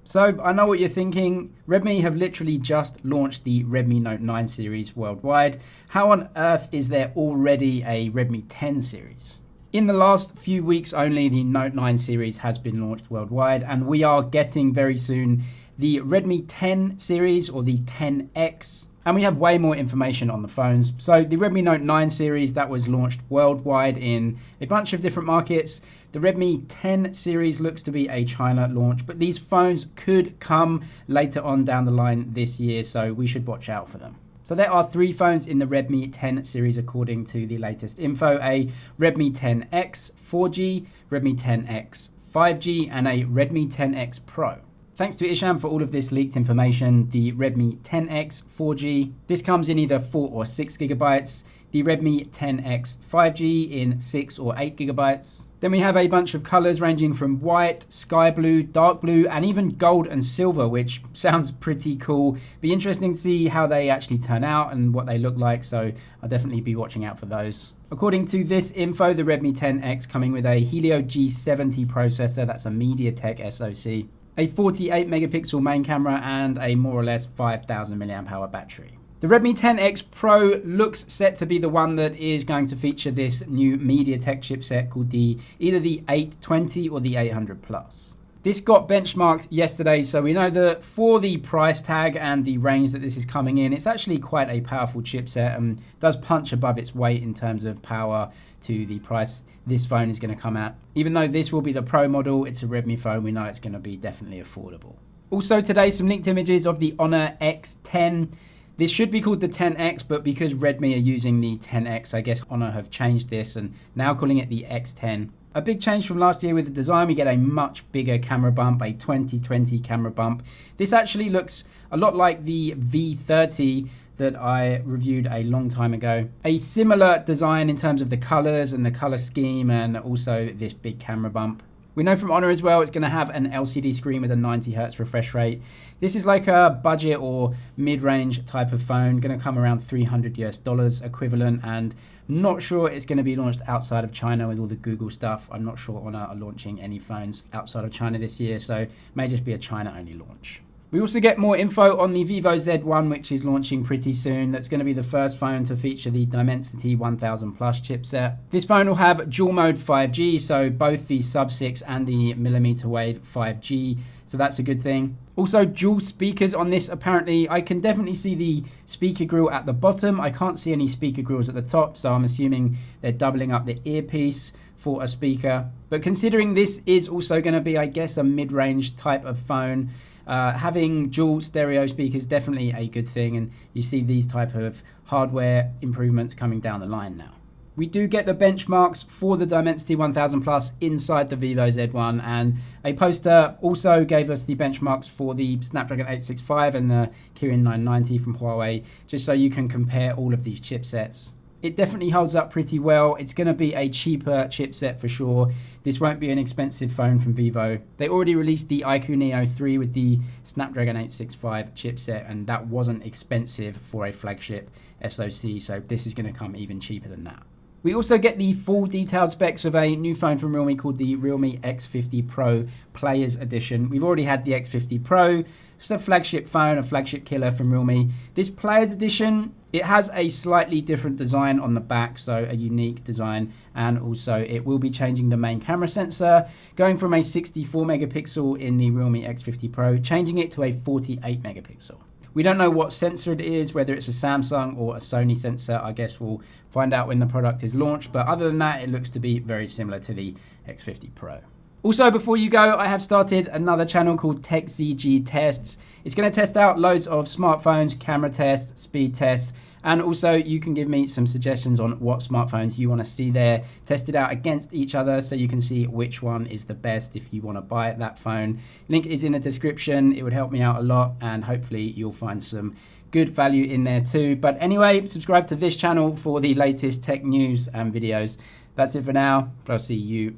So I know what you're thinking. Redmi have literally just launched the Redmi Note 9 series worldwide. How on earth is there already a Redmi 10 series? In the last few weeks only, the Note 9 series has been launched worldwide, and we are getting very soon the Redmi 10 series or the 10X. And we have way more information on the phones. So the Redmi Note 9 series that was launched worldwide in a bunch of different markets. The Redmi 10 series looks to be a China launch, but these phones could come later on down the line this year, so we should watch out for them. So there are 3 phones in the Redmi 10 series according to the latest info: a Redmi 10X 4G, Redmi 10X 5G, and a Redmi 10X Pro. Thanks to Isham for all of this leaked information. The Redmi 10X 4G, this comes in either 4 or 6 gigabytes. The Redmi 10X 5G in 6 or 8 gigabytes. Then we have a bunch of colors ranging from white, sky blue, dark blue, and even gold and silver, which sounds pretty cool. Be interesting to see how they actually turn out and what they look like, so I'll definitely be watching out for those. According to this info, the Redmi 10X coming with a Helio G70 processor, that's a MediaTek SoC. A 48 megapixel main camera and a more or less 5000 mAh battery. The Redmi 10X Pro looks set to be the one that is going to feature this new MediaTek chipset called either the 820 or the 800 Plus. This got benchmarked yesterday, so we know that for the price tag and the range that this is coming in, it's actually quite a powerful chipset and does punch above its weight in terms of power to the price this phone is going to come at. Even though this will be the Pro model, it's a Redmi phone, we know it's going to be definitely affordable. Also today, some leaked images of the Honor X10. This should be called the 10X, but because Redmi are using the 10X, I guess Honor have changed this and now calling it the X10. A big change from last year with the design, we get a much bigger camera bump, a 2020 camera bump. This actually looks a lot like the V30 that I reviewed a long time ago. A similar design in terms of the colors and the color scheme, and also this big camera bump. We know from Honor as well, it's going to have an LCD screen with a 90 Hz refresh rate. This is like a budget or mid-range type of phone, going to come around $300 equivalent, and not sure it's going to be launched outside of China with all the Google stuff. I'm not sure Honor are launching any phones outside of China this year, so it may just be a China-only launch. We also get more info on the Vivo Z1, which is launching pretty soon. That's going to be the first phone to feature the Dimensity 1000 Plus chipset. This phone will have dual mode 5G, so both the sub-6 and the millimeter wave 5G, so that's a good thing. Also, dual speakers on this apparently. I can definitely see the speaker grill at the bottom. I can't see any speaker grills at the top, so I'm assuming they're doubling up the earpiece for a speaker. But considering this is also going to be, I guess, a mid-range type of phone, having dual stereo speakers definitely a good thing, and you see these type of hardware improvements coming down the line now. We do get the benchmarks for the Dimensity 1000 Plus inside the Vivo Z1, and a poster also gave us the benchmarks for the Snapdragon 865 and the Kirin 990 from Huawei, just so you can compare all of these chipsets. It definitely holds up pretty well. It's going to be a cheaper chipset for sure. This won't be an expensive phone from Vivo. They already released the iQOO Neo 3 with the Snapdragon 865 chipset, and that wasn't expensive for a flagship SoC, so this is going to come even cheaper than that. We also get the full detailed specs of a new phone from Realme called the Realme X50 Pro Players Edition. We've already had the X50 Pro. It's a flagship phone, a flagship killer from Realme. This Players Edition, it has a slightly different design on the back, so a unique design, and also it will be changing the main camera sensor, going from a 64 megapixel in the Realme X50 Pro, changing it to a 48 megapixel. We don't know what sensor it is, whether it's a Samsung or a Sony sensor. I guess we'll find out when the product is launched, but other than that, it looks to be very similar to the X50 Pro. Also, before you go, I have started another channel called TechZG Tests. It's going to test out loads of smartphones, camera tests, speed tests, and also you can give me some suggestions on what smartphones you want to see there tested out against each other, so you can see which one is the best if you want to buy that phone. Link is in the description. It would help me out a lot, and hopefully you'll find some good value in there too. But anyway, subscribe to this channel for the latest tech news and videos. That's it for now, but I'll see you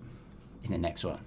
in the next one.